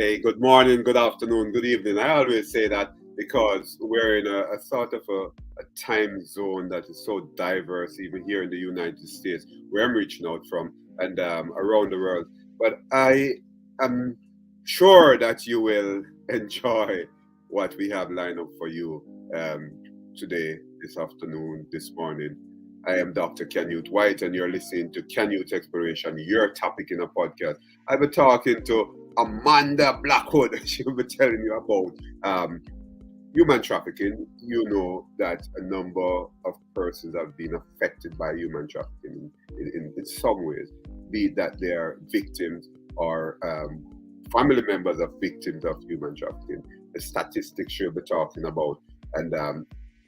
Hey, good morning, good afternoon, good evening. I always say that because we're in a sort of a time zone that is so diverse, even here in the United States, where I'm reaching out from and around the world. But I am sure that you will enjoy what we have lined up for you um, today, this afternoon, this morning. I am Dr. Canyouth White, and you're listening to Canyouth Exploration, your topic in a podcast. I've been talking to Amanda Blackwood. She'll be telling you about human trafficking. You know that a number of persons have been affected by human trafficking in some ways, be it that they are victims or family members of victims of human trafficking. The statistics she'll be talking about, and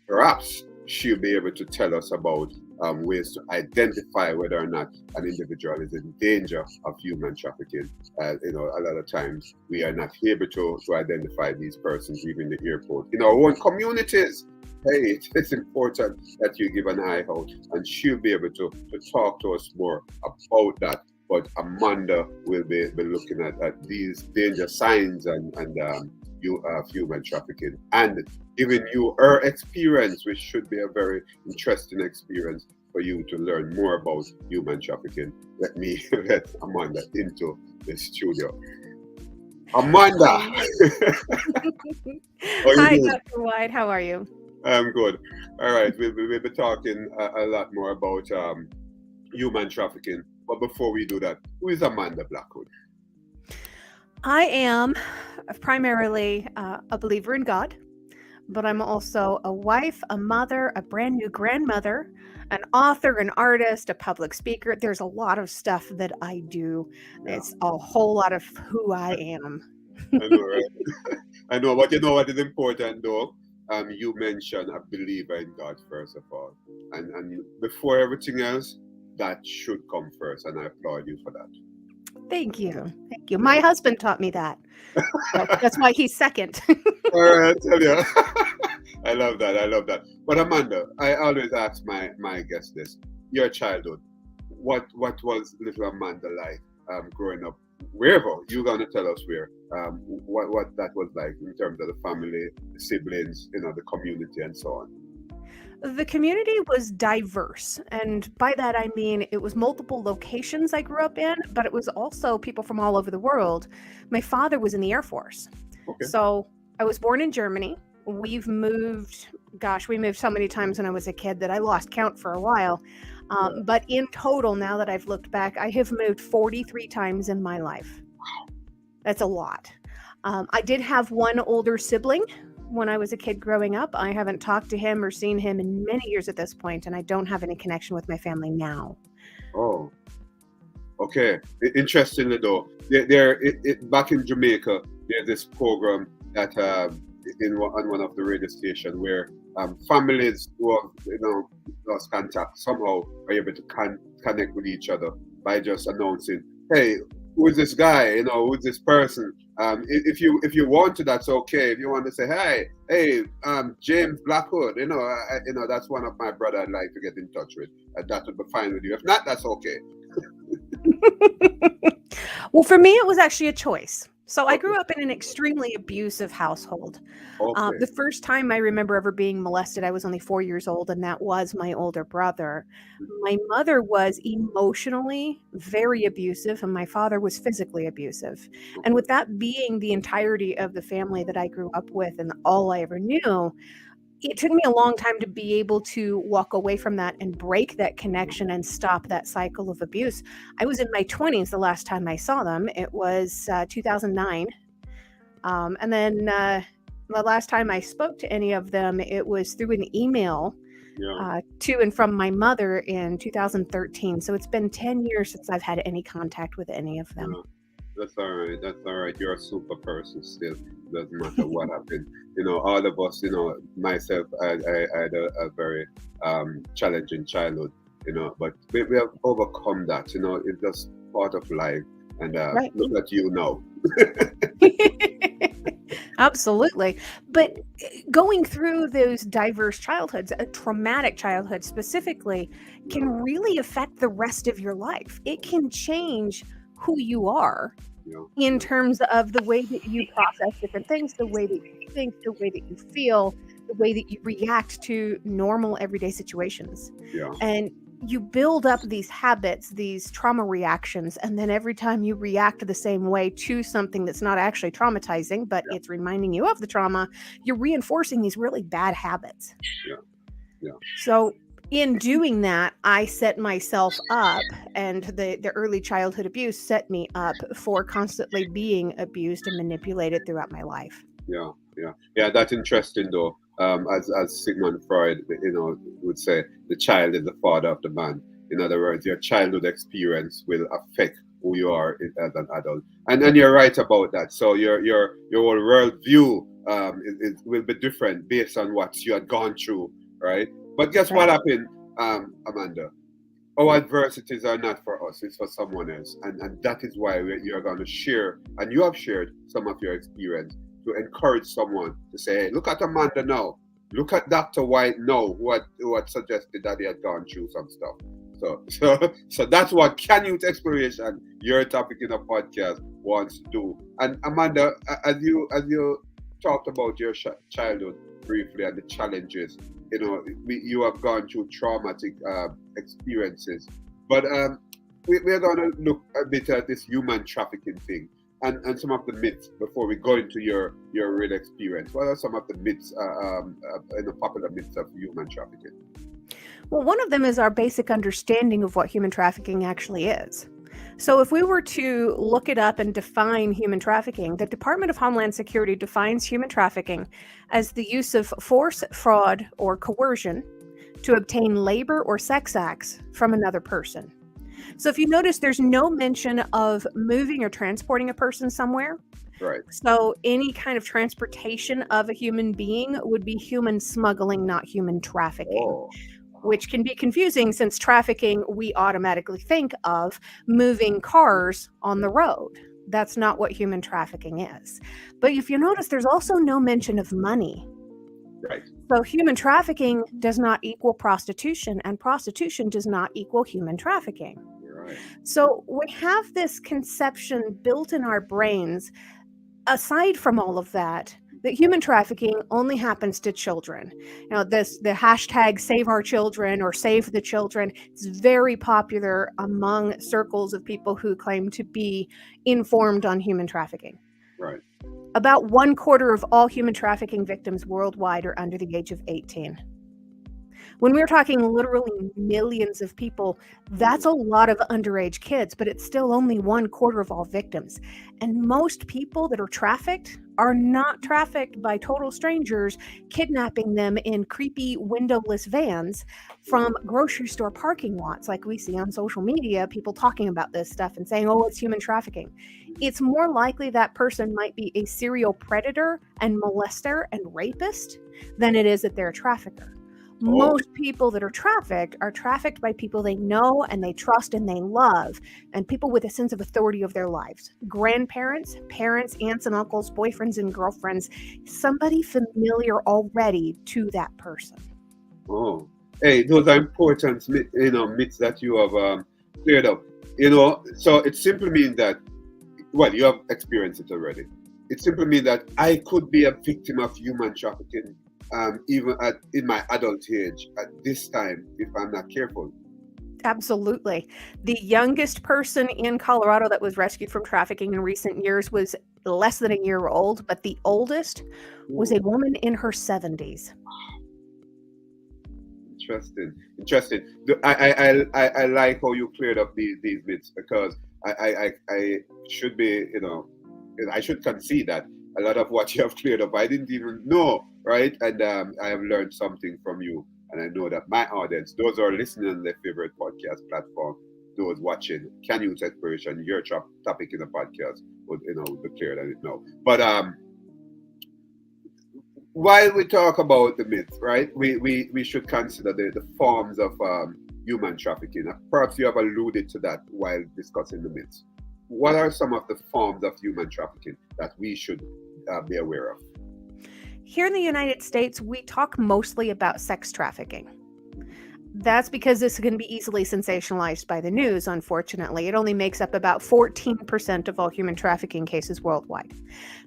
perhaps she'll be able to tell us about ways to identify whether or not an individual is in danger of human trafficking. A lot of times we are not able to identify these persons, even in the airport, in our own communities. Hey, it's important that you give an eye out, and she'll be able to talk to us more about that. But Amanda will be looking at these danger signs and human trafficking, and giving you her experience, which should be a very interesting experience for you to learn more about human trafficking. Let me let Amanda into the studio. Amanda, how you Hi, doing? Dr. White. How are you? I'm good. All right, we'll be talking a lot more about human trafficking. But before we do that, who is Amanda Blackwood? I am primarily a believer in God, but I'm also a wife, a mother, a brand new grandmother, an author, an artist, a public speaker. There's a lot of stuff that I do. Yeah, It's a whole lot of who I am. I know, right? I know, but you know what is important though? You mentioned a believer in God first of all, and before everything else, that should come first, and I applaud you for that. Thank you. Thank you. Yeah. My husband taught me that. So that's why he's second. All right, I tell you. I love that. I love that. But Amanda, I always ask my guests this: your childhood, what was little Amanda like growing up? Wherever you're gonna tell us where, what that was like in terms of the family, the siblings, the community, and so on. The community was diverse, and by that I mean it was multiple locations I grew up in, but it was also people from all over the world. My father was in the Air Force. Okay. So I was born in Germany. We moved so many times when I was a kid that I lost count for a while. Yeah. But in total, now that I've looked back, I have moved 43 times in my life. That's a lot. I did have one older sibling when I was a kid growing up. I haven't talked to him or seen him in many years at this point, and I don't have any connection with my family now. Oh, okay. Interestingly though, back in Jamaica, there's this program that on one of the radio stations where families who have lost contact somehow are able to connect with each other by just announcing, "Hey, who is this guy? Who is this person?" If you want to, that's okay. If you want to say, "Hey, James Blackwood," that's one of my brother I'd like to get in touch with. That would be fine with you. If not, that's okay. Well, for me, it was actually a choice. So I Okay. grew up in an extremely abusive household. Okay. The first time I remember ever being molested, I was only 4 years old, and that was my older brother. My mother was emotionally very abusive, and my father was physically abusive. And Okay. with that being the entirety of the family that I grew up with and all I ever knew, it took me a long time to be able to walk away from that and break that connection and stop that cycle of abuse. I was in my 20s the last time I saw them. It was 2009. And then the last time I spoke to any of them, it was through an email Yeah. to and from my mother in 2013. So it's been 10 years since I've had any contact with any of them. Yeah. That's all right. That's all right. You're a super person still. Doesn't matter what happened. All of us, myself, I had a very challenging childhood, but we have overcome that. It's just part of life. And Right. look at you now. Absolutely. But going through those diverse childhoods, a traumatic childhood specifically, can Yeah. really affect the rest of your life. It can change who you are Yeah. in Yeah. terms of the way that you process different things, the way that you think, the way that you feel, the way that you react to normal everyday situations. Yeah. And you build up these habits, these trauma reactions, and then every time you react the same way to something that's not actually traumatizing, but Yeah. it's reminding you of the trauma, you're reinforcing these really bad habits. Yeah. Yeah. So in doing that, I set myself up, and the early childhood abuse set me up for constantly being abused and manipulated throughout my life. Yeah, yeah, yeah. That's interesting, though. As Sigmund Freud, would say, the child is the father of the man. In other words, your childhood experience will affect who you are as an adult, and you're right about that. So your whole worldview will be different based on what you had gone through, right? But guess what Right. happened, Amanda? Our adversities are not for us, it's for someone else. And that is why you're going to share, and you have shared some of your experience to encourage someone to say, hey, look at Amanda now. Look at Dr. White now, who had suggested that he had gone through some stuff. So that's what Canyouth Exploration, your topic in a podcast, wants to do. And Amanda, as you talked about your childhood briefly and the challenges, you have gone through traumatic experiences. But we're going to look a bit at this human trafficking thing and some of the myths before we go into your real experience. What are some of the myths, the popular myths of human trafficking? Well, one of them is our basic understanding of what human trafficking actually is. So, if we were to look it up and define human trafficking, the Department of Homeland Security defines human trafficking as the use of force, fraud, or coercion to obtain labor or sex acts from another person. So, if you notice, there's no mention of moving or transporting a person somewhere. Right. So, any kind of transportation of a human being would be human smuggling, not human trafficking, Oh, which can be confusing since trafficking, we automatically think of moving cars on the road. That's not what human trafficking is. But if you notice, there's also no mention of money. right. So human trafficking does not equal prostitution, and prostitution does not equal human trafficking. Right. So we have this conception built in our brains, aside from all of that, that human trafficking only happens to children. The hashtag save our children or save the children is very popular among circles of people who claim to be informed on human trafficking. Right. About 1/4 of all human trafficking victims worldwide are under the age of 18. When we're talking literally millions of people, that's a lot of underage kids, but it's still only 1/4 of all victims. And most people that are trafficked are not trafficked by total strangers kidnapping them in creepy windowless vans from grocery store parking lots, like we see on social media, people talking about this stuff and saying, oh, it's human trafficking. It's more likely that person might be a serial predator and molester and rapist than it is that they're a trafficker. Oh, Most people that are trafficked by people they know and they trust and they love, and people with a sense of authority of their lives. Grandparents, parents, aunts and uncles, boyfriends and girlfriends, somebody familiar already to that person. oh. Hey, those are important, myths that you have cleared up. So it simply means that, well, you have experienced it already. It simply means that I could be a victim of human trafficking, even in my adult age at this time if I'm not careful. Absolutely. The youngest person in Colorado that was rescued from trafficking in recent years was less than a year old, but the oldest was a woman in her 70s. Interesting, interesting. I like how you cleared up these myths because I should be, I should concede that a lot of what you have cleared up I didn't even know, right? And I have learned something from you, and I know that my audience, those who are listening on their favorite podcast platform, those watching, can use exploration, your topic in the podcast would be clear that it know. But while we talk about the myths, right, we should consider the forms of human trafficking. Perhaps you have alluded to that while discussing the myths. What are some of the forms of human trafficking that we should be aware of? Here in the United States, we talk mostly about sex trafficking. That's because this can be easily sensationalized by the news, unfortunately. It only makes up about 14% of all human trafficking cases worldwide.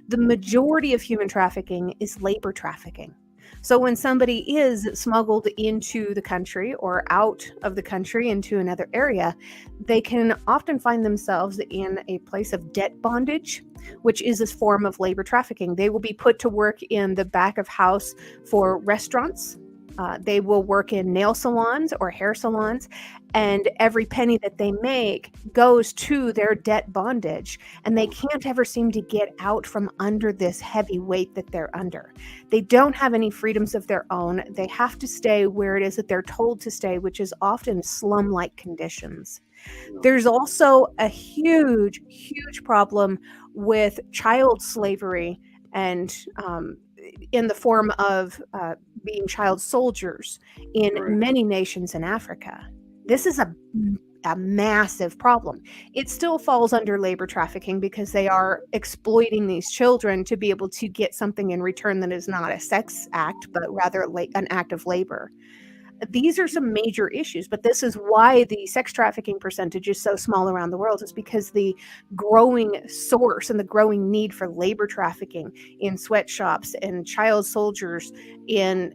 The majority of human trafficking is labor trafficking. So when somebody is smuggled into the country or out of the country into another area, they can often find themselves in a place of debt bondage, which is a form of labor trafficking. They will be put to work in the back of house for restaurants. They will work in nail salons or hair salons, and every penny that they make goes to their debt bondage, and they can't ever seem to get out from under this heavy weight that they're under. They don't have any freedoms of their own. They have to stay where it is that they're told to stay, which is often slum-like conditions. There's also a huge, huge problem with child slavery and in the form of being child soldiers in Right. many nations in Africa. This is a massive problem. It still falls under labor trafficking because they are exploiting these children to be able to get something in return that is not a sex act, but rather an act of labor. These are some major issues, but this is why the sex trafficking percentage is so small around the world, is because the growing source and the growing need for labor trafficking in sweatshops and child soldiers in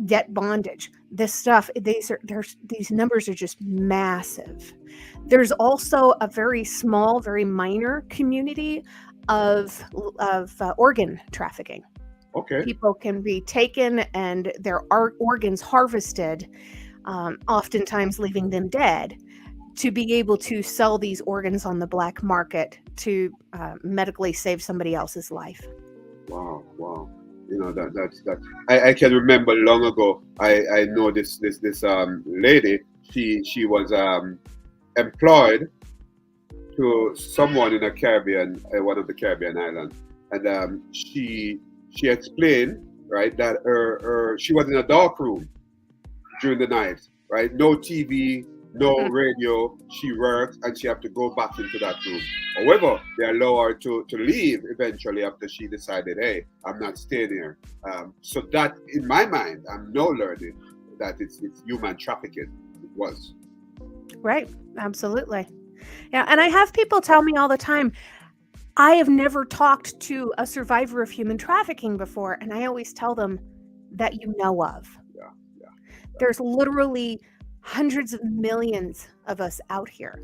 debt bondage. This stuff, these numbers are just massive. There's also a very small, very minor community of organ trafficking. Okay. People can be taken and their organs harvested, oftentimes leaving them dead, to be able to sell these organs on the black market to medically save somebody else's life. Wow. Wow. That's that. I can remember long ago. I know this lady. She was employed to someone in a Caribbean, one of the Caribbean islands, and she explained, right, that she was in a dark room during the night, right? No TV, no radio. She worked and she had to go back into that room. However, they allow her to leave eventually after she decided, hey, I'm not staying here. So that, in my mind, I'm now learning that it's human trafficking. It was. Right, absolutely. Yeah, and I have people tell me all the time, I have never talked to a survivor of human trafficking before, and I always tell them that you know of. Yeah, yeah. There's literally hundreds of millions of us out here.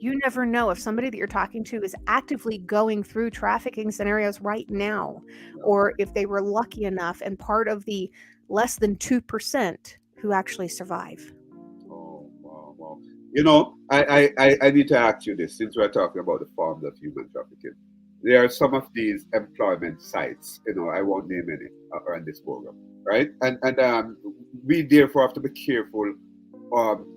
You never know if somebody that you're talking to is actively going through trafficking scenarios right now, or if they were lucky enough and part of the less than 2% who actually survive. Oh, wow, wow. I need to ask you this, since we're talking about the forms of human trafficking. There are some of these employment sites, I won't name any on this program, right? And we therefore have to be careful.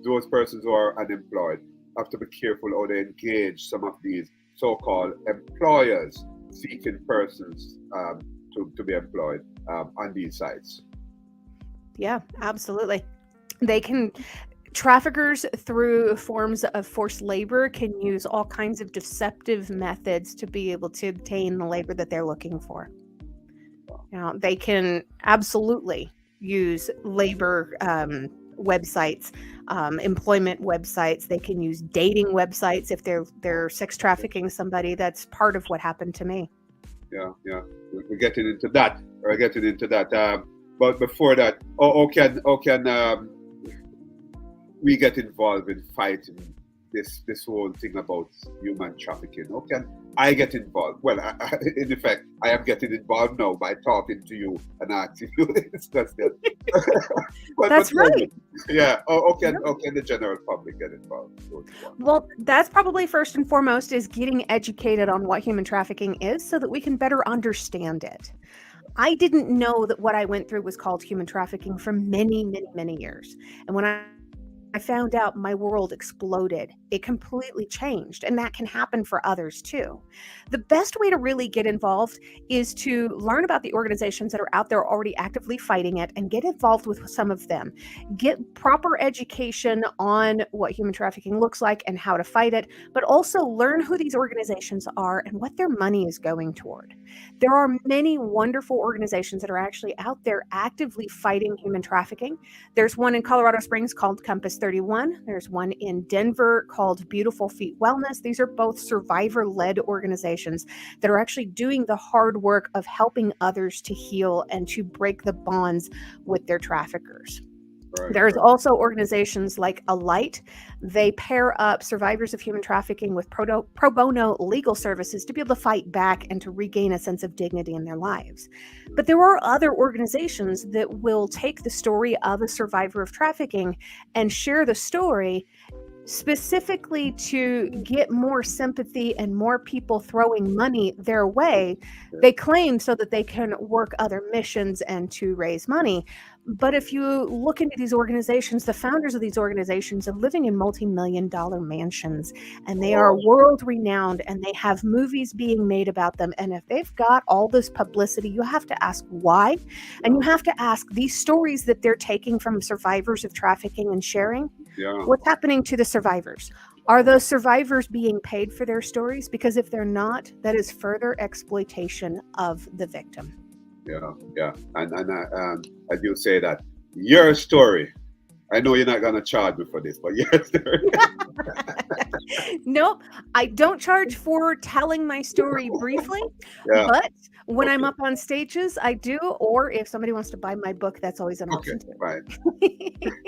Those persons who are unemployed have to be careful how they engage some of these so-called employers seeking persons to be employed on these sites. Yeah, absolutely. They can Traffickers, through forms of forced labor, can use all kinds of deceptive methods to be able to obtain the labor that they're looking for. Now, they can absolutely use labor websites, employment websites. They can use dating websites if they're sex trafficking somebody. That's part of what happened to me. Yeah, yeah. We're getting into that. We're getting into that. But before that, how can we get involved in fighting this whole thing about human trafficking? How can I get involved? Well, in effect, I am getting involved now by talking to you and asking you this question. That's right. Yeah. How can the general public get involved? Well, that's probably first and foremost is getting educated on what human trafficking is so that we can better understand it. I didn't know that what I went through was called human trafficking for many, many, many years. And when I I found out, my world exploded. It completely changed, and that can happen for others too. The best way to really get involved is to learn about the organizations that are out there already actively fighting it and get involved with some of them. Get proper education on what human trafficking looks like and how to fight it, but also learn who these organizations are and what their money is going toward. There are many wonderful organizations that are actually out there actively fighting human trafficking. There's one in Colorado Springs called Compass 31. There's one in Denver called Beautiful Feet Wellness. These are both survivor-led organizations that are actually doing the hard work of helping others to heal and to break the bonds with their traffickers. Right. There's also organizations like Alight. They pair up survivors of human trafficking with pro bono legal services to be able to fight back and to regain a sense of dignity in their lives. But there are other organizations that will take the story of a survivor of trafficking and share the story specifically to get more sympathy and more people throwing money their way. They claim so that they can work other missions and to raise money. But if you look into these organizations, the founders of these organizations are living in multi-million-dollar mansions, and they are world-renowned, and they have movies being made about them. And if they've got all this publicity, you have to ask why. And you have to ask, these stories that they're taking from survivors of trafficking and sharing, what's happening to the survivors? Are those survivors being paid for their stories? Because if they're not, that is further exploitation of the victim. Yeah. And I do say that your story, I know you're not going to charge me for this, but your story. Nope, I don't charge for telling my story briefly, but when I'm up on stages, I do. Or if somebody wants to buy my book, that's always an option too. Right.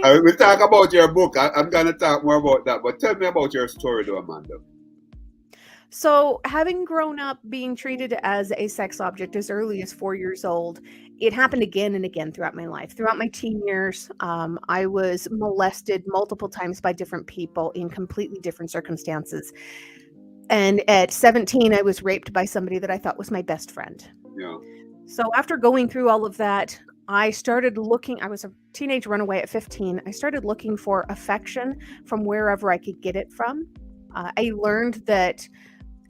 We'll talk about your book. I'm going to talk more about that, but tell me about your story though, Amanda. So, having grown up being treated as a sex object as early as 4 years old, it happened again and again throughout my life. Throughout my teen years, I was molested multiple times by different people in completely different circumstances. And at 17, I was raped by somebody that I thought was my best friend. Yeah. So after going through all of that, I started looking. I was a teenage runaway at 15. I started looking for affection from wherever I could get it from. I learned that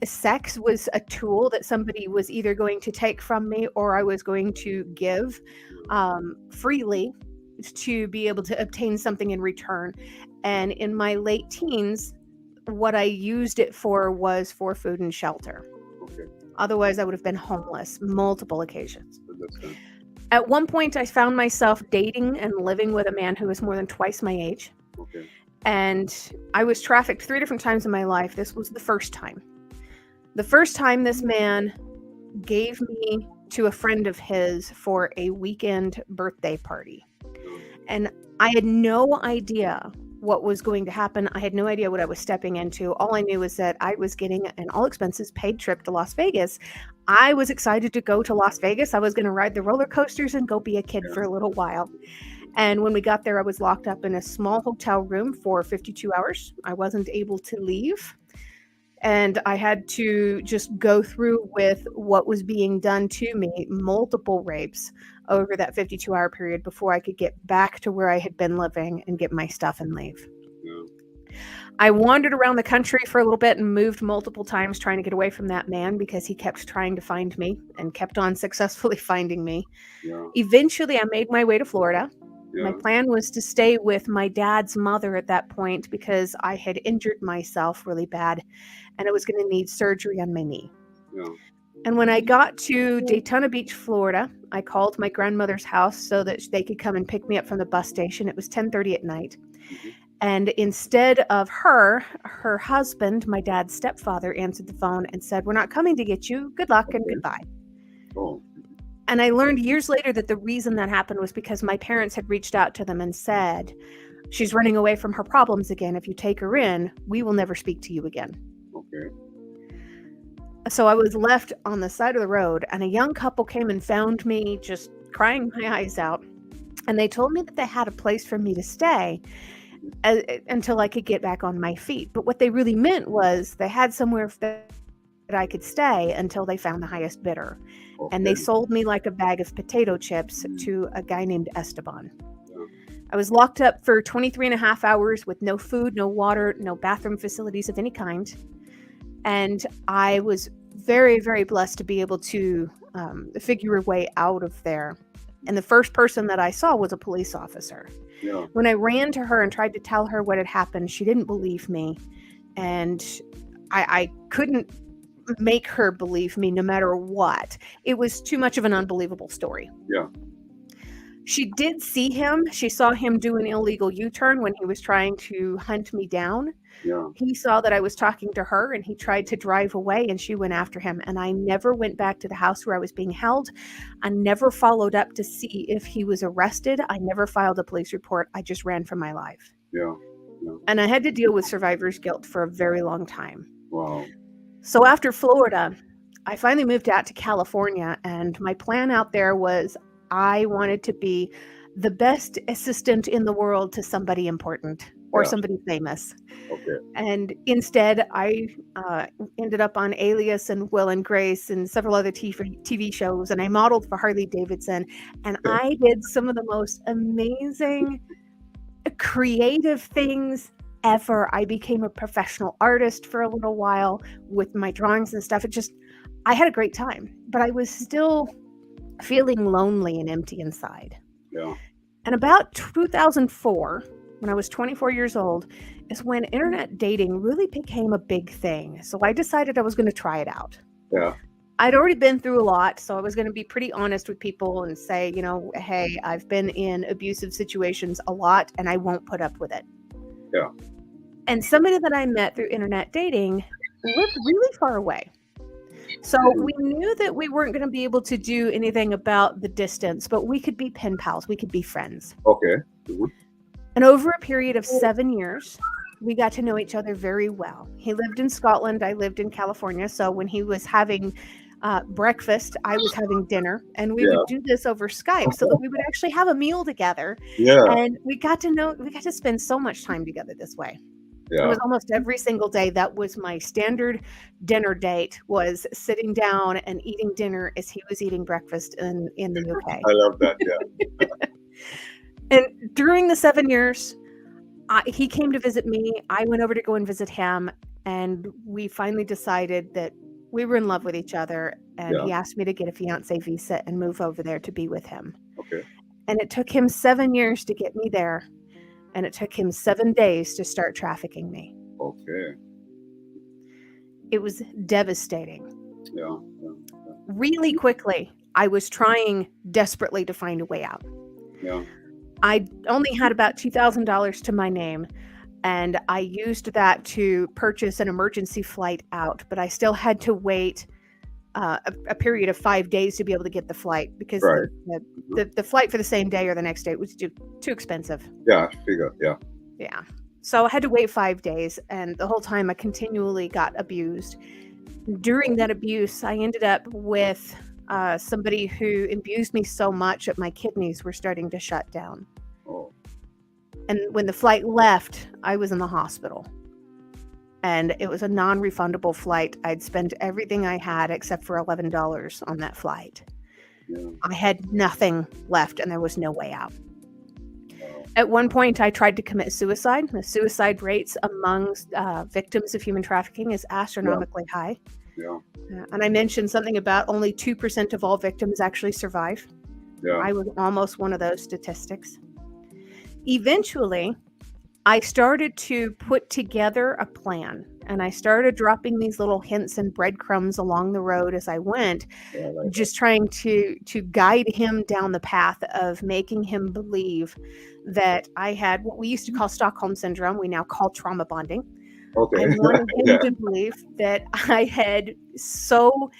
sex was a tool that somebody was either going to take from me or I was going to give freely to be able to obtain something in return. And in my late teens, what I used it for was for food and shelter. Okay. Otherwise, I would have been homeless multiple occasions. Understand. At one point, I found myself dating and living with a man who was more than twice my age. Okay. And I was trafficked 3 different times in my life. This was the first time. The first time this man gave me to a friend of his for a weekend birthday party. And I had no idea what was going to happen. I had no idea what I was stepping into. All I knew was that I was getting an all expenses paid trip to Las Vegas. I was excited to go to Las Vegas. I was going to ride the roller coasters and go be a kid for a little while. And when we got there, I was locked up in a small hotel room for 52 hours. I wasn't able to leave. And I had to just go through with what was being done to me, multiple rapes over that 52-hour period before I could get back to where I had been living and get my stuff and leave. Yeah. I wandered around the country for a little bit and moved multiple times trying to get away from that man because he kept trying to find me and kept on successfully finding me. Yeah. Eventually, I made my way to Florida. Yeah. My plan was to stay with my dad's mother at that point because I had injured myself really bad and I was going to need surgery on my knee. Yeah. And when I got to Daytona Beach, Florida, I called my grandmother's house so that they could come and pick me up from the bus station. It was 10:30 at night. Mm-hmm. And instead of her husband, my dad's stepfather, answered the phone and said, "We're not coming to get you. Good luck and goodbye." Oh. And I learned years later that the reason that happened was because my parents had reached out to them and said, "She's running away from her problems again. If you take her in, we will never speak to you again." Okay. So I was left on the side of the road, and a young couple came and found me just crying my eyes out. And they told me that they had a place for me to stay until I could get back on my feet. But what they really meant was they had somewhere that I could stay until they found the highest bidder. Okay. And they sold me like a bag of potato chips to a guy named Esteban. I was locked up for 23 and a half hours with no food, no water, no bathroom facilities of any kind. And I was very, very blessed to be able to figure a way out of there. And the first person that I saw was a police officer. Yeah. When I ran to her and tried to tell her what had happened, she didn't believe me. And I couldn't make her believe me no matter what. It was too much of an unbelievable story. Yeah. She did see him. She saw him do an illegal U-turn when he was trying to hunt me down. Yeah. He saw that I was talking to her and he tried to drive away and she went after him. And I never went back to the house where I was being held. I never followed up to see if he was arrested. I never filed a police report. I just ran for my life. Yeah. Yeah. And I had to deal with survivor's guilt for a very long time. Wow. So after Florida, I finally moved out to California, and my plan out there was I wanted to be the best assistant in the world to somebody important or somebody famous. Okay. And instead, I ended up on Alias and Will and Grace and several other TV shows, and I modeled for Harley Davidson, and I did some of the most amazing, creative things ever. I became a professional artist for a little while with my drawings and stuff. I had a great time, but I was still feeling lonely and empty inside. Yeah. And about 2004, when I was 24 years old, is when internet dating really became a big thing. So I decided I was going to try it out. Yeah. I'd already been through a lot, so I was going to be pretty honest with people and say, hey, I've been in abusive situations a lot and I won't put up with it. Yeah. And somebody that I met through internet dating lived really far away. So we knew that we weren't going to be able to do anything about the distance, but we could be pen pals. We could be friends. Okay. Mm-hmm. And over a period of 7 years, we got to know each other very well. He lived in Scotland. I lived in California. So when he was having breakfast, I was having dinner, and we would do this over Skype so that we would actually have a meal together. Yeah. And we got to spend so much time together this way. Yeah. It was almost every single day. That was my standard dinner date, was sitting down and eating dinner as he was eating breakfast in the UK. I love that. Yeah. And during the 7 years, he came to visit me. I went over to go and visit him. And we finally decided that we were in love with each other. And he asked me to get a fiance visa and move over there to be with him. Okay. And it took him 7 years to get me there. And it took him 7 days to start trafficking me. Okay. It was devastating. Yeah. Really quickly, I was trying desperately to find a way out. Yeah. I only had about $2,000 to my name, and I used that to purchase an emergency flight out, but I still had to wait a period of 5 days to be able to get the flight, because the flight for the same day or the next day was too expensive. Yeah, I figure. Yeah. Yeah. So I had to wait 5 days, and the whole time I continually got abused. During that abuse, I ended up with somebody who abused me so much that my kidneys were starting to shut down. Oh. And when the flight left, I was in the hospital. And it was a non-refundable flight. I'd spent everything I had except for $11 on that flight. Yeah. I had nothing left, and there was no way out. At one point, I tried to commit suicide. The suicide rates among victims of human trafficking is astronomically high. Yeah. And I mentioned something about only 2% of all victims actually survive. Yeah. I was almost one of those statistics. Eventually, I started to put together a plan, and I started dropping these little hints and breadcrumbs along the road as I went, just trying to guide him down the path of making him believe that I had what we used to call Stockholm Syndrome. We now call trauma bonding. Okay. I wanted him to believe that I had so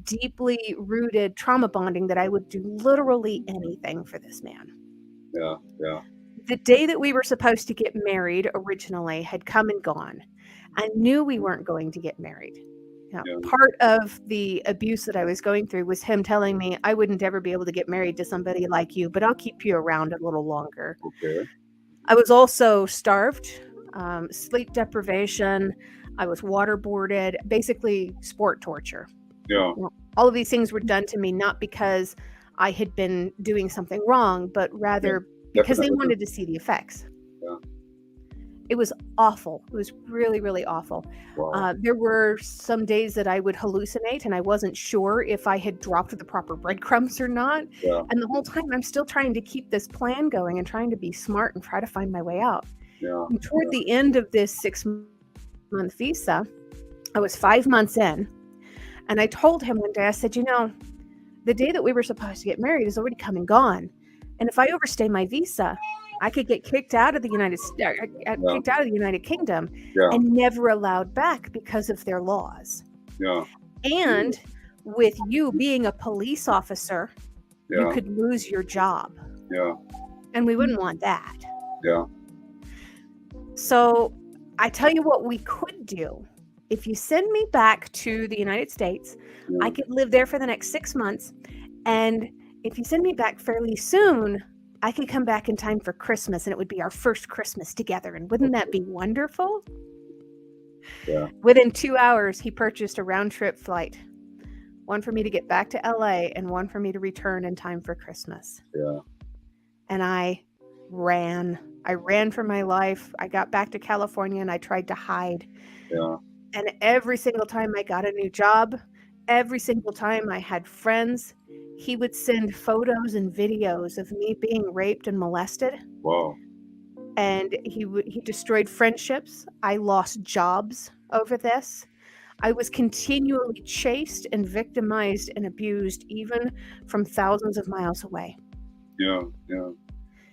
deeply rooted trauma bonding that I would do literally anything for this man. Yeah. Yeah. The day that we were supposed to get married originally had come and gone. I knew we weren't going to get married. Now, part of the abuse that I was going through was him telling me I wouldn't ever be able to get married to somebody like you, but I'll keep you around a little longer. Okay. I was also starved, sleep deprivation. I was waterboarded, basically sport torture. Yeah. All of these things were done to me not because I had been doing something wrong, but rather because they Definitely. wanted to see the effects. Yeah. It was awful. It was really, really awful. Wow. There were some days that I would hallucinate and I wasn't sure if I had dropped the proper breadcrumbs or not. Yeah. And the whole time I'm still trying to keep this plan going and trying to be smart and try to find my way out. Yeah. And toward the end of this 6-month visa, I was 5 months in, and I told him one day, I said, the day that we were supposed to get married is already come and gone. And if I overstay my visa, I could get kicked out of the United Kingdom Yeah. and never allowed back because of their laws. Yeah. And with you being a police officer, you Yeah. could lose your job. Yeah. And we wouldn't want that. Yeah. So I tell you what we could do. If you send me back to the United States, Yeah. I could live there for the next 6 months. And if you send me back fairly soon, I could come back in time for Christmas, and it would be our first Christmas together. And wouldn't that be wonderful? Yeah. Within 2 hours, he purchased a round-trip flight. One for me to get back to LA and one for me to return in time for Christmas. Yeah. And I ran. I ran for my life. I got back to California and I tried to hide. Yeah. And every single time I got a new job, every single time I had friends, he would send photos and videos of me being raped and molested. Wow. And he destroyed friendships. I lost jobs over this. I was continually chased and victimized and abused, even from thousands of miles away. Yeah. Yeah.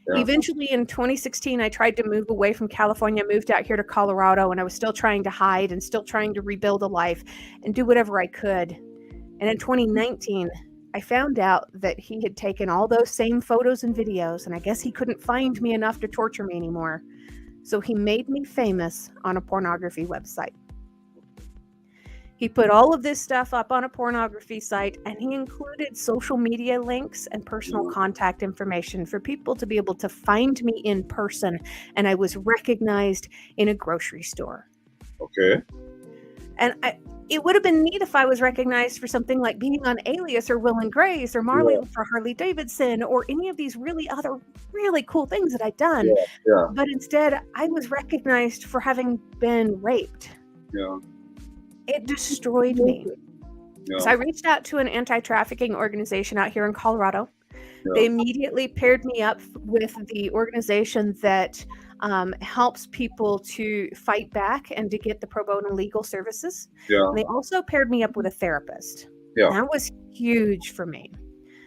Yeah. Eventually, in 2016, I tried to move away from California, moved out here to Colorado, and I was still trying to hide and still trying to rebuild a life and do whatever I could. And in 2019, I found out that he had taken all those same photos and videos, and I guess he couldn't find me enough to torture me anymore. So he made me famous on a pornography website. He put all of this stuff up on a pornography site, and he included social media links and personal contact information for people to be able to find me in person. And I was recognized in a grocery store. Okay. And it would have been neat if I was recognized for something like being on Alias or Will and Grace or Marley for Harley Davidson or any of these other really cool things that I'd done. Yeah. Yeah. But instead, I was recognized for having been raped. Yeah. It destroyed me. Yeah. So I reached out to an anti-trafficking organization out here in Colorado. Yeah. They immediately paired me up with the organization that helps people to fight back and to get the pro bono legal services. Yeah. And they also paired me up with a therapist. Yeah. That was huge for me.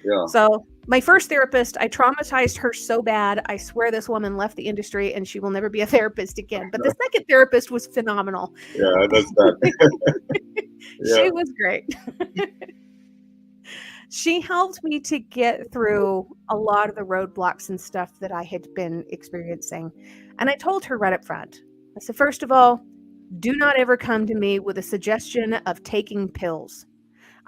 Yeah. So my first therapist, I traumatized her so bad. I swear this woman left the industry and she will never be a therapist again. But the second therapist was phenomenal. Yeah, that's that. She was great. She helped me to get through a lot of the roadblocks and stuff that I had been experiencing. And I told her right up front, I said, first of all, do not ever come to me with a suggestion of taking pills.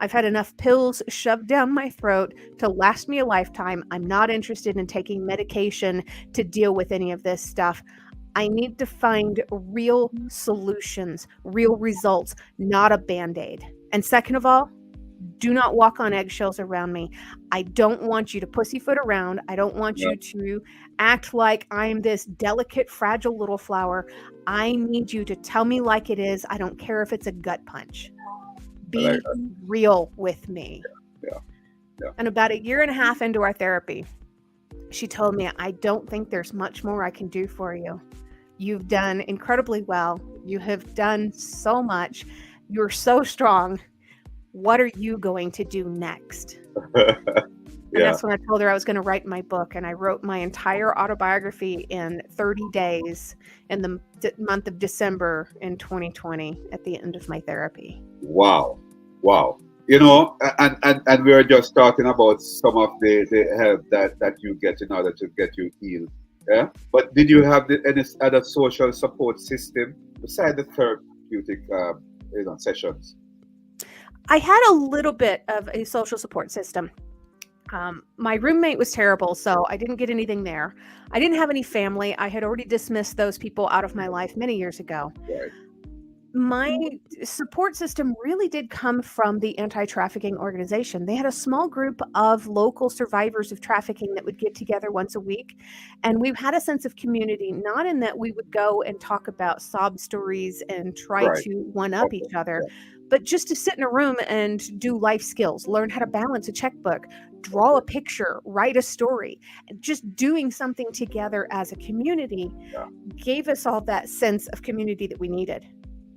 I've had enough pills shoved down my throat to last me a lifetime. I'm not interested in taking medication to deal with any of this stuff. I need to find real solutions, real results, not a Band-Aid. And second of all, do not walk on eggshells around me. I don't want you to pussyfoot around. I don't want you to act like I'm this delicate, fragile little flower. I need you to tell me like it is. I don't care if it's a gut punch. Be real with me. Yeah. And about 1.5 years into our therapy, she told me, I don't think there's much more I can do for you. You've done incredibly well. You have done so much. You're so strong. What are you going to do next? And that's when I told her I was going to write my book. And I wrote my entire autobiography in 30 days in the month of December in 2020 at the end of my therapy. Wow. You know, and we were just talking about some of the help that you get in order to get you healed. Yeah. But did you have any other social support system besides the therapeutic sessions? I had a little bit of a social support system. My roommate was terrible, so I didn't get anything there. I didn't have any family. I had already dismissed those people out of my life many years ago. Right. My support system really did come from the anti-trafficking organization. They had a small group of local survivors of trafficking that would get together once a week. And we had a sense of community, not in that we would go and talk about sob stories and try Right. to one up Okay. each other, Yeah. but just to sit in a room and do life skills, learn how to balance a checkbook, draw a Okay. picture, write a story. Just doing something together as a community Yeah. gave us all that sense of community that we needed.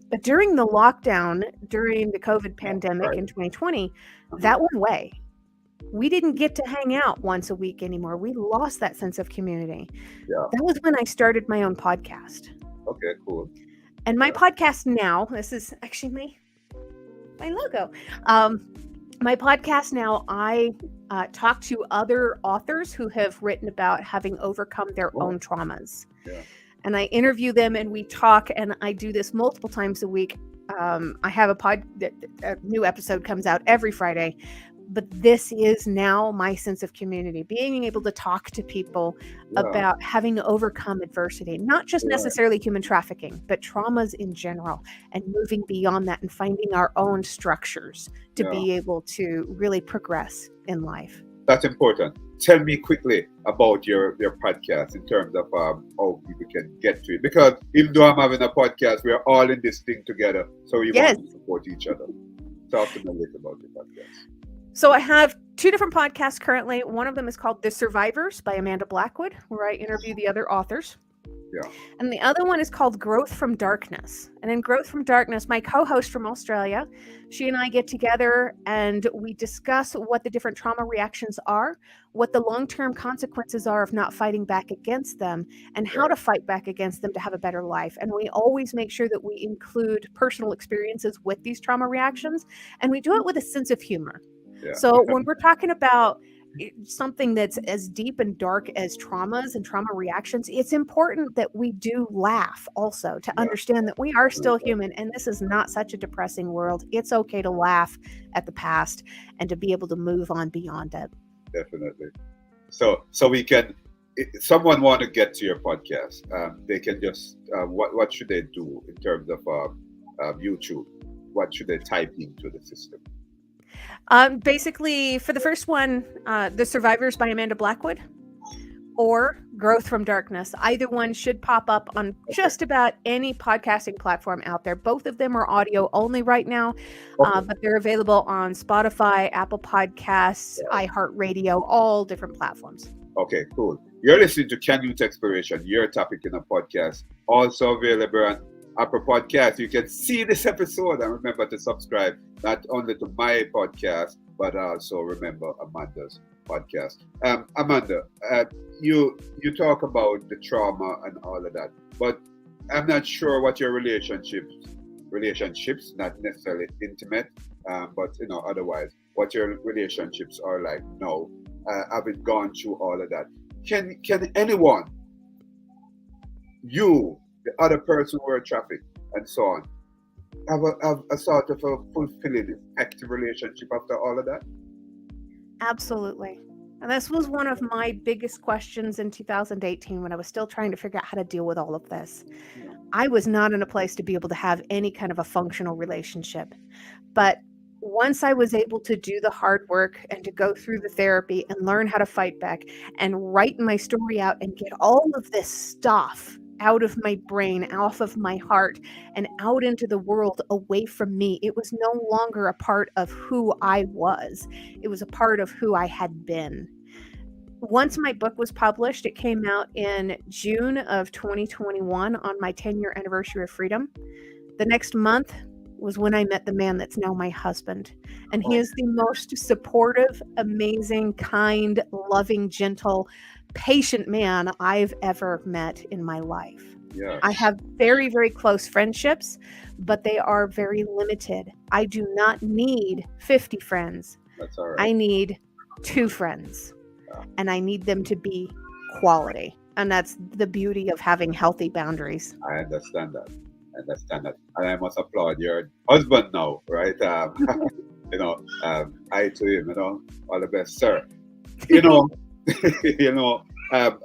But during the lockdown, during the COVID pandemic Right. in 2020, Uh-huh. that went away. We didn't get to hang out once a week anymore. We lost that sense of community. Yeah. That was when I started my own podcast. Okay. Cool. And my Yeah. podcast now, this is actually my logo. My podcast now, I talk to other authors who have written about having overcome their Oh. own traumas. Yeah. And I interview them and we talk, and I do this multiple times a week. I have a new episode comes out every Friday, but this is now my sense of community, being able to talk to people Yeah. about having overcome adversity, not just Yeah. necessarily human trafficking, but traumas in general, and moving beyond that and finding our own structures to Yeah. be able to really progress in life. That's important. Tell me quickly about your podcast in terms of how people can get to it. Because even though I'm having a podcast, we're all in this thing together. So we Yes. want to support each other. Talk to me a little about your podcast. So I have two different podcasts currently. One of them is called The Survivors by Amanda Blackwood, where I interview the other authors. Yeah. And the other one is called Growth from Darkness. And in Growth from Darkness, my co-host from Australia, she and I get together and we discuss what the different trauma reactions are, what the long-term consequences are of not fighting back against them, and how to fight back against them to have a better life. And we always make sure that we include personal experiences with these trauma reactions, and we do it with a sense of humor. Yeah. So when we're talking about something that's as deep and dark as traumas and trauma reactions, it's important that we do laugh also to understand that we are still human and this is not such a depressing world. It's okay to laugh at the past and to be able to move on beyond it. Definitely. So we can, if someone want to get to your podcast, they can just, what should they do in terms of YouTube? What should they type into the system? Basically, for the first one, The Survivors by Amanda Blackwood or Growth from Darkness. Either one should pop up on just about any podcasting platform out there. Both of them are audio only right now, but they're available on Spotify, Apple Podcasts, iHeartRadio, all different platforms. Okay, cool. You're listening to Canyouth Exploration, your topic in a podcast, also available on Apple Podcast. You can see this episode and remember to subscribe not only to my podcast but also remember Amanda's podcast. Amanda, you talk about the trauma and all of that, but I'm not sure what your relationships, not necessarily intimate, but otherwise, what your relationships are like now, having gone through all of that. Can anyone, you, the other person who were trafficked, and so on, have a sort of a fulfilling, active relationship after all of that? Absolutely. And this was one of my biggest questions in 2018 when I was still trying to figure out how to deal with all of this. I was not in a place to be able to have any kind of a functional relationship. But once I was able to do the hard work and to go through the therapy and learn how to fight back and write my story out and get all of this stuff out of my brain, off of my heart, and out into the world away from me, it was no longer a part of who I was. It was a part of who I had been. Once my book was published, it came out in June of 2021 on my 10-year anniversary of freedom. The next month was when I met the man that's now my husband. And he is the most supportive, amazing, kind, loving, gentle, patient man I've ever met in my life. Yeah. I have very, very close friendships, but they are very limited. I do not need 50 friends. That's all right. I need 2 friends, and I need them to be quality. And that's the beauty of having healthy boundaries. I understand that. And I must applaud your husband now, right? I to him, all the best, sir.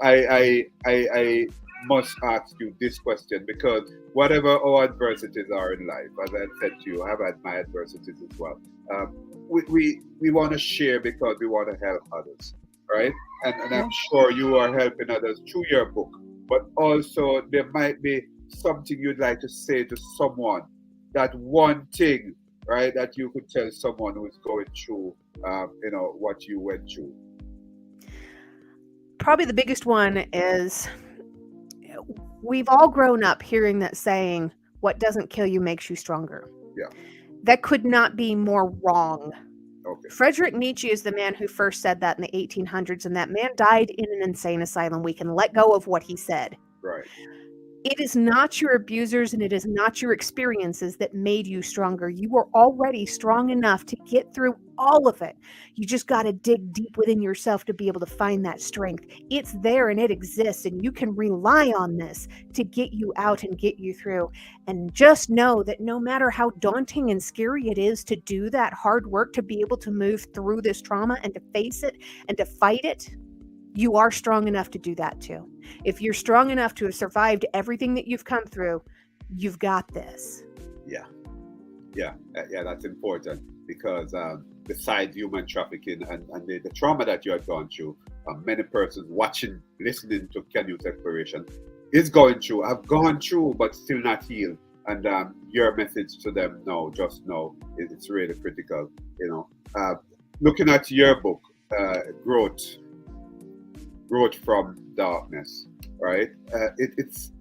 I must ask you this question, because whatever our adversities are in life, as I said to you, I've had my adversities as well. Um, we want to share because we want to help others, right? And Yeah. I'm sure you are helping others through your book, but also there might be something you'd like to say to someone, that one thing, right, that you could tell someone who is going through, what you went through. Probably the biggest one is we've all grown up hearing that saying, what doesn't kill you makes you stronger. Yeah. That could not be more wrong. Okay. Friedrich Nietzsche is the man who first said that in the 1800s, and that man died in an insane asylum. We can let go of what he said. Right. It is not your abusers and it is not your experiences that made you stronger. You were already strong enough to get through all of it. You just got to dig deep within yourself to be able to find that strength. It's there and it exists, and you can rely on this to get you out and get you through. And just know that no matter how daunting and scary it is to do that hard work, to be able to move through this trauma and to face it and to fight it, you are strong enough to do that too. If you're strong enough to have survived everything that you've come through, you've got this. Yeah. That's important, because besides human trafficking and the trauma that you have gone through, many persons watching, listening to Canyouth Exploration is going through, have gone through, but still not healed. And your message to them now, just now, it's really critical. Looking at your book, Growth from Darkness, right? It's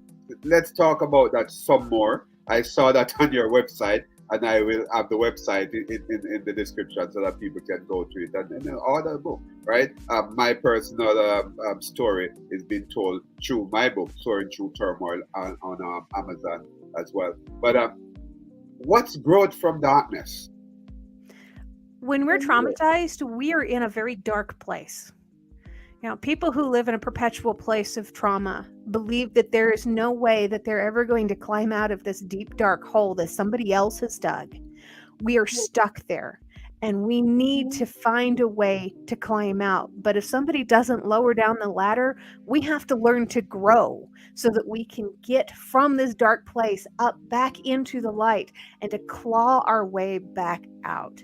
let's talk about that some more. I saw that on your website, and I will have the website in the description so that people can go to it and order the book, right? My personal story is being told through my book, Soaring Through Turmoil, on Amazon as well. But what's Growth from Darkness? When we're traumatized, we are in a very dark place. People who live in a perpetual place of trauma believe that there is no way that they're ever going to climb out of this deep, dark hole that somebody else has dug. We are stuck there, and we need to find a way to climb out. But if somebody doesn't lower down the ladder, we have to learn to grow so that we can get from this dark place up back into the light and to claw our way back out.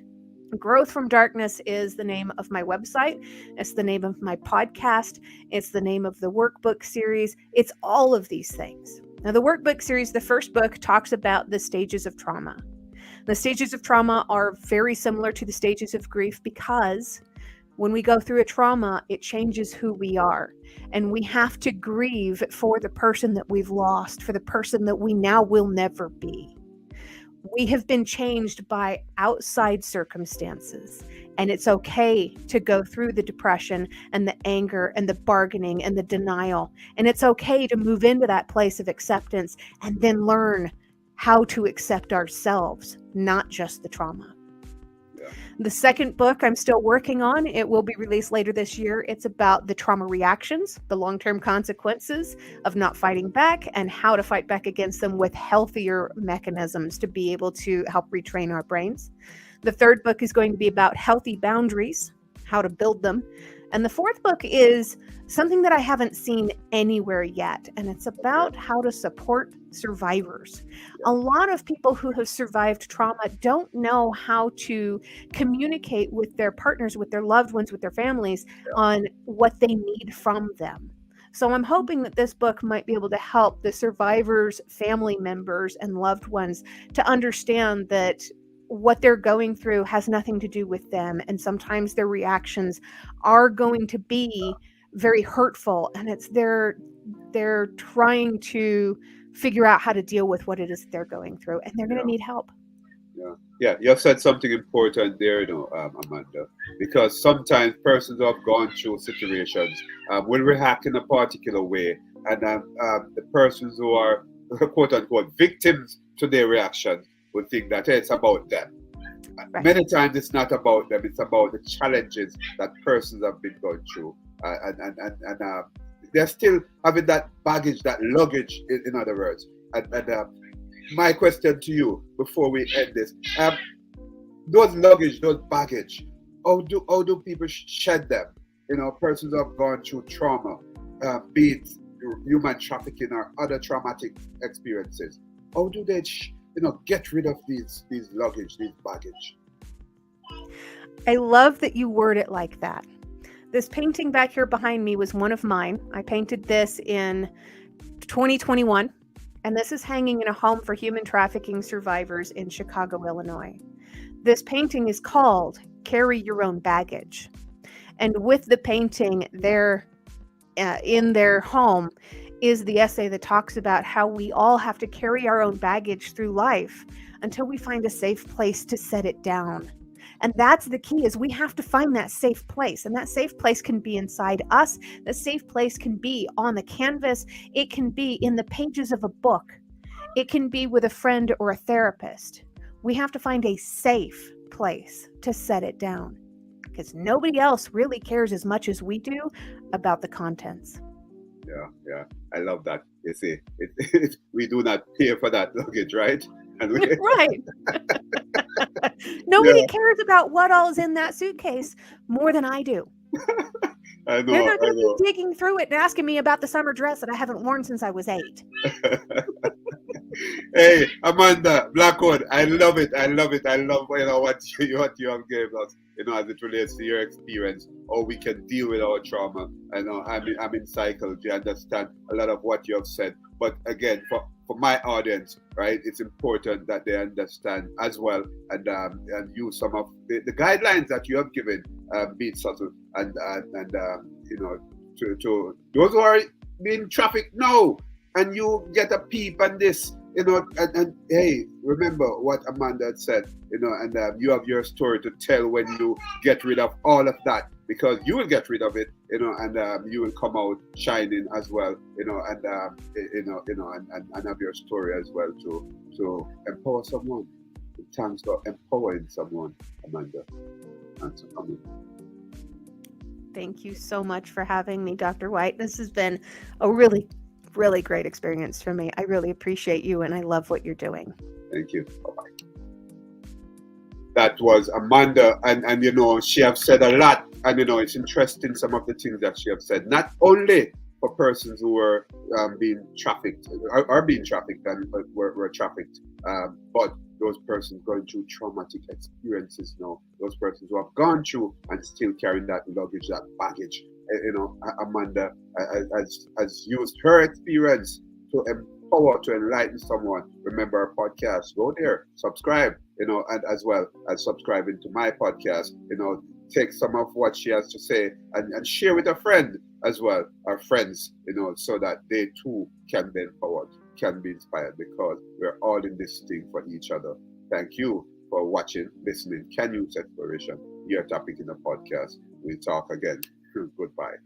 Growth from Darkness is the name of my website. It's the name of my podcast. It's the name of the workbook series. It's all of these things. Now, the workbook series, the first book, talks about the stages of trauma. The stages of trauma are very similar to the stages of grief, because when we go through a trauma, it changes who we are. And we have to grieve for the person that we've lost, for the person that we now will never be. We have been changed by outside circumstances, and it's okay to go through the depression and the anger and the bargaining and the denial. And it's okay to move into that place of acceptance and then learn how to accept ourselves, not just the trauma. The second book I'm still working on. It will be released later this year. It's about the trauma reactions, the long-term consequences of not fighting back, and how to fight back against them with healthier mechanisms to be able to help retrain our brains. The third book is going to be about healthy boundaries, how to build them. And the fourth book is something that I haven't seen anywhere yet, and it's about how to support survivors. A lot of people who have survived trauma don't know how to communicate with their partners, with their loved ones, with their families on what they need from them. So I'm hoping that this book might be able to help the survivors' family members and loved ones to understand that what they're going through has nothing to do with them, and sometimes their reactions are going to be very hurtful, and it's they're trying to figure out how to deal with what it is that they're going through, and they're going to need help. Yeah, you have said something important there, Amanda, because sometimes persons who have gone through situations will react in a particular way, and the persons who are quote unquote victims to their reactions would think that, hey, it's about them. Right. Many times it's not about them, it's about the challenges that persons have been going through, and they're still having that baggage, that luggage, in other words. And my question to you before we end this, those luggage, those baggage, how do people shed them? Persons who have gone through trauma, be it human trafficking or other traumatic experiences. How do they, get rid of these luggage, these baggage? I love that you word it like that. This painting back here behind me was one of mine. I painted this in 2021, and this is hanging in a home for human trafficking survivors in Chicago, Illinois. This painting is called Carry Your Own Baggage. And with the painting there in their home is the essay that talks about how we all have to carry our own baggage through life until we find a safe place to set it down. And that's the key, is we have to find that safe place. And that safe place can be inside us. The safe place can be on the canvas. It can be in the pages of a book. It can be with a friend or a therapist. We have to find a safe place to set it down, because nobody else really cares as much as we do about the contents. Yeah. I love that. You see, we do not pay for that luggage, right? And Right. Nobody cares about what all is in that suitcase more than I do. I They're know. not going to be digging through it and asking me about the summer dress that I haven't worn since I was 8. Hey, Amanda Blackwood, I love it. I love what you have given us, as it relates to your experience, how we can deal with our trauma. I know I'm in psychology. I understand a lot of what you have said, but again, for my audience, right, it's important that they understand as well, and use some of the guidelines that you have given, be it subtle and to those who are being trafficked now, and you get a peep on this, and hey, remember what Amanda had said, and you have your story to tell when you get rid of all of that, because you will get rid of it, and you will come out shining as well, and have your story as well to empower someone. Thanks for empowering someone, Amanda. Thanks for coming. Thank you so much for having me, Dr. White. This has been a really, really great experience for me. I really appreciate you, and I love what you're doing. Thank you. Bye-bye. That was Amanda, and she have said a lot, and it's interesting some of the things that she have said, not only for persons who were being trafficked, are being trafficked and were trafficked, but those persons going through traumatic experiences now, those persons who have gone through and still carrying that luggage, that baggage. Amanda has used her experience to empower, to enlighten someone. Remember our podcast, go there, subscribe, and as well as subscribing to my podcast, take some of what she has to say and share with a friend as well, our friends, so that they too can be empowered, can be inspired, because we're all in this thing for each other. Thank you for watching, listening. Canyouth Exploration, your topic in the podcast. We'll talk again. Goodbye.